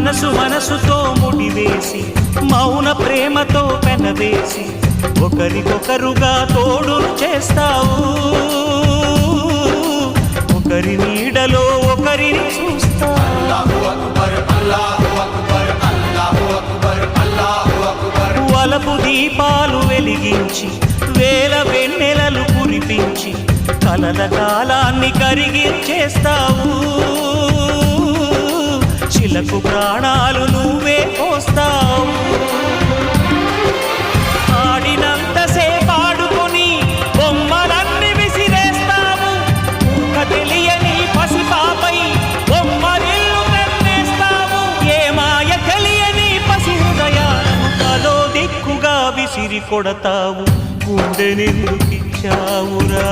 మనసుతో ముడివేసి మౌన ప్రేమతో పెనవేసి ఒకరికొకరుగా తోడును చేస్తావు ఒకరి నీడలో ఒకరిని చూస్తావు వలపు దీపాలు వెలిగించి వేల వెన్నెలలు కురిపించి కలల కాలాన్ని కరిగించేస్తావు చిలకు ప్రాణాలు నువ్వే పోస్తావు ఆడినంతసేపు ఆడుకొని బొమ్మలన్నీ విసిరేస్తావు తెలియని పసిపాపై బొమ్మరిల్లు కన్నేస్తావు ఏ మాయ తెలియని పసి హృదయాలను తలో దిక్కుగా విసిరి కొడతావు గుండెనెందుకిచ్చావురా